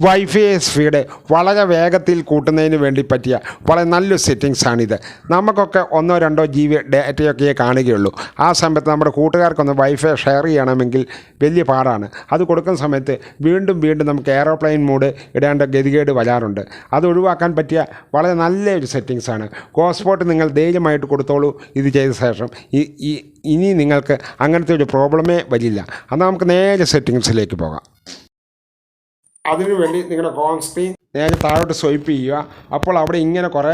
Wifi speed വളരെ വേഗത്തിൽ കൂട്ടുന്നതിന് വേണ്ടി പറ്റിയ വളരെ നല്ലൊരു സെറ്റിങ്സാണിത്. നമുക്കൊക്കെ 1-2 GB ഡാറ്റയൊക്കെ കാണുകയുള്ളൂ. ആ സമയത്ത് നമ്മുടെ കൂട്ടുകാർക്കൊന്ന് വൈഫൈ ഷെയർ ചെയ്യണമെങ്കിൽ വലിയ പാടാണ്. അത് കൊടുക്കുന്ന സമയത്ത് വീണ്ടും നമുക്ക് എയറോപ്ലെയിൻ മോഡ് ഇടേണ്ട ഗതികേട് വരാറുണ്ട്. അത് ഒഴിവാക്കാൻ പറ്റിയ വളരെ നല്ലൊരു സെറ്റിങ്സാണ്. ഹോട്ട്സ്പോട്ട് നിങ്ങൾ ധൈര്യമായിട്ട് കൊടുത്തോളൂ. ഇത് ചെയ്ത ശേഷം ഇനി നിങ്ങൾക്ക് അങ്ങനത്തെ ഒരു പ്രോബ്ലമേ വരില്ല. എന്നാൽ നമുക്ക് നേരെ സെറ്റിങ്സിലേക്ക് പോകാം. അതിനുവേണ്ടി നിങ്ങളുടെ ഹോം സ്ക്രീൻ നേരെ താഴോട്ട് സ്വൈപ്പ് ചെയ്യുക. അപ്പോൾ അവിടെ ഇങ്ങനെ കുറേ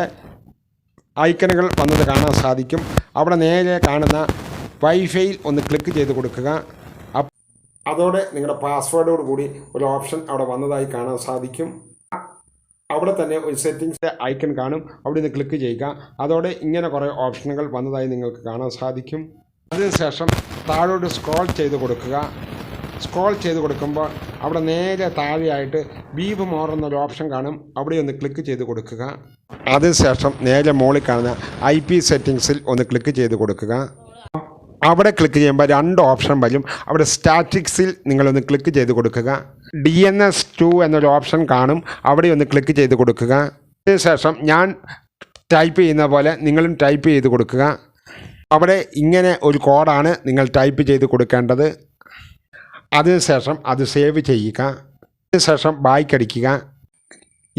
ഐക്കണുകൾ വന്നത് കാണാൻ സാധിക്കും. അവിടെ നേരെ കാണുന്ന വൈഫൈയിൽ ഒന്ന് ക്ലിക്ക് ചെയ്ത് കൊടുക്കുക. അതോടെ നിങ്ങളുടെ പാസ്വേഡോട് കൂടി ഒരു ഓപ്ഷൻ അവിടെ വന്നതായി കാണാൻ സാധിക്കും. അവിടെ തന്നെ ഒരു സെറ്റിങ്സിൻ്റെ ഐക്കൺ കാണും. അവിടെ നിന്ന് ക്ലിക്ക് ചെയ്യുക. അതോടെ ഇങ്ങനെ കുറേ ഓപ്ഷനുകൾ വന്നതായി നിങ്ങൾക്ക് കാണാൻ സാധിക്കും. അതിനുശേഷം താഴോട്ട് സ്ക്രോൾ ചെയ്ത് കൊടുക്കുക. സ്ക്രോൾ ചെയ്ത് കൊടുക്കുമ്പോൾ അവിടെ നേരെ താഴെയായിട്ട് വീവ് മോർ എന്നൊരു ഓപ്ഷൻ കാണും. അവിടെ ഒന്ന് ക്ലിക്ക് ചെയ്ത് കൊടുക്കുക. അതിനുശേഷം നേരെ മുകളിൽ കാണുന്ന IP സെറ്റിങ്സിൽ ഒന്ന് ക്ലിക്ക് ചെയ്ത് കൊടുക്കുക. അവിടെ ക്ലിക്ക് ചെയ്യുമ്പോൾ 2 ഓപ്ഷൻ വരും. അവിടെ സ്റ്റാറ്റിക്സിൽ നിങ്ങളൊന്ന് ക്ലിക്ക് ചെയ്ത് കൊടുക്കുക. DNS2 എന്നൊരു ഓപ്ഷൻ കാണും. അവിടെ ഒന്ന് ക്ലിക്ക് ചെയ്ത് കൊടുക്കുക. അതിനുശേഷം ഞാൻ ടൈപ്പ് ചെയ്യുന്ന പോലെ നിങ്ങളും ടൈപ്പ് ചെയ്ത് കൊടുക്കുക. അവിടെ ഇങ്ങനെ ഒരു കോഡാണ് നിങ്ങൾ ടൈപ്പ് ചെയ്ത് കൊടുക്കേണ്ടത്. അതിനുശേഷം അത് സേവ് ചെയ്യുക. അതിനുശേഷം ബായ്ക്കടിക്കുക.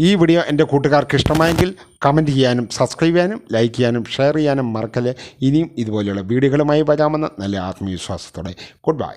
ഈ വീഡിയോ എൻ്റെ കൂട്ടുകാർക്ക് ഇഷ്ടമായെങ്കിൽ കമൻറ്റ് ചെയ്യാനും സബ്സ്ക്രൈബ് ചെയ്യാനും ലൈക്ക് ചെയ്യാനും ഷെയർ ചെയ്യാനും മറക്കല്ലേ. ഇനിയും ഇതുപോലെയുള്ള വീഡിയോകളുമായി വരാമെന്ന നല്ല ആത്മവിശ്വാസത്തോടെ ഗുഡ് ബൈ.